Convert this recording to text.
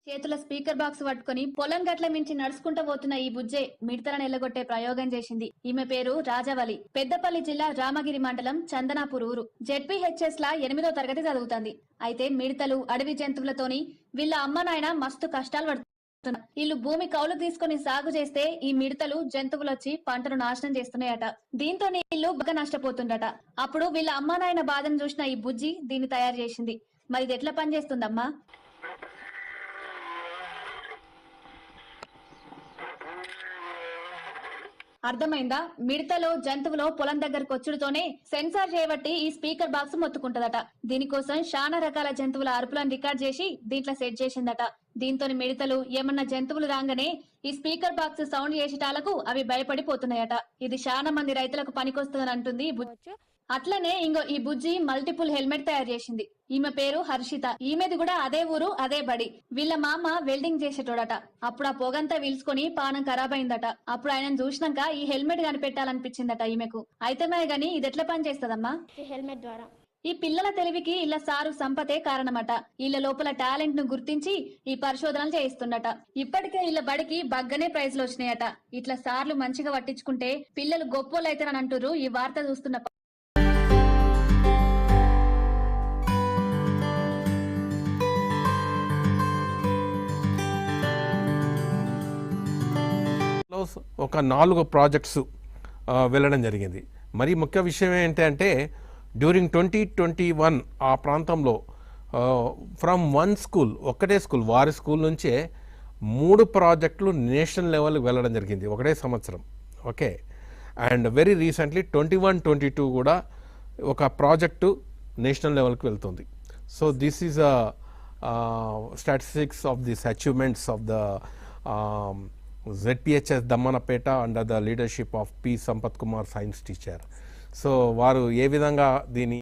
చేతుల speaker box పట్టుకుని పొలం గట్ల మించి నడుచుకుంటూ పోతున్న ఈ బుజ్జే మిడతలను ఎల్లగొట్టే ప్రయోగం చేసింది. ఈమె పేరు రాజవలి. పెద్దపల్లి జిల్లా రామగిరి మండలం చందనాపూర్ ఊరు. జెడ్పీహెచ్ఎస్ లా 8వ తరగతి చదువుతుంది. అయితే మిడతలు, అడవి జంతువులతోని వీళ్ళ అమ్మ నాయన మస్తు కష్టాలు పడుతున్నారు. వీళ్ళు భూమి కౌలు తీసుకుని సాగు చేస్తే ఈ మిడతలు జంతువులు వచ్చి పంటను నాశనం చేస్తున్నాయట. దీంతో వీళ్ళు బాగా నష్టపోతుండట. అప్పుడు వీళ్ళ అమ్మ నాయన బాధను చూసిన ఈ బుజ్జి దీన్ని తయారు చేసింది. మరి ఇది ఎట్లా పనిచేస్తుందమ్మా? అర్థమైందా? మిడతలో జంతువులో పొలం దగ్గరకు వచ్చుడుతోనే సెన్సార్ చేయబట్టి ఈ స్పీకర్ బాక్స్ మొత్తుకుంటదట. దీనికోసం చాలా రకాల జంతువుల అరుపులను రికార్డ్ చేసి దీంట్లో సెట్ చేసిందట. దీంతో మిడతలు ఏమన్నా జంతువులు రాగానే ఈ స్పీకర్ బాక్స్ సౌండ్ చేసేటాలకు అవి భయపడిపోతున్నాయట. ఇది చాలా మంది రైతులకు పనికొస్తుందని అంటుంది. అట్లనే ఇంకో ఈ బుజ్జి మల్టిపుల్ హెల్మెట్ తయారు చేసింది. ఈమె పేరు హర్షిత. ఈమెది కూడా అదే ఊరు, అదే బడి. వీళ్ళ మామ వెల్డింగ్ చేసేటోడట. అప్పుడు ఆ పొగంతా వీల్చుకొని పానం ఖరాబ్ అయిందట. అప్పుడు ఆయన చూసినాక ఈ హెల్మెట్ కనిపెట్టాలనిపించిందట ఈమెకు. అయితే గాని ఇది ఎట్లా పని చేస్తదమ్మా? హెల్మెట్ ద్వారా ఈ పిల్లల తెలివికి ఇళ్ళ సారు సంపతే కారణమట. ఇళ్ళ లోపల టాలెంట్ ను గుర్తించి ఈ పరిశోధనలు చేయిస్తుండట. ఇప్పటికే ఇళ్ళ బడికి బగ్గనే ప్రైజ్లు వచ్చినాయట. ఇట్లా సార్లు మంచిగా పట్టించుకుంటే పిల్లలు గొప్పోళ్ళు అవుతారని అంటున్నారు ఈ వార్త చూస్తున్న. ఒక 4 ప్రాజెక్ట్స్ వెళ్ళడం జరిగింది. మరి ముఖ్య విషయం ఏంటంటే డ్యూరింగ్ 2021 ఆ ప్రాంతంలో ఫ్రమ్ వన్ స్కూల్, ఒక్కటే స్కూల్, వారి స్కూల్ నుంచే 3 ప్రాజెక్టులు నేషనల్ లెవెల్కి వెళ్ళడం జరిగింది ఒకటే సంవత్సరం. ఓకే, అండ్ వెరీ రీసెంట్లీ 21-22 కూడా ఒక ప్రాజెక్టు నేషనల్ లెవెల్కి వెళ్తుంది. So this is statistics of this achievements of the ZPHS Dammanapeta under the leadership of P. Sampath Kumar, science teacher. So వారు ఏ విధంగా దీని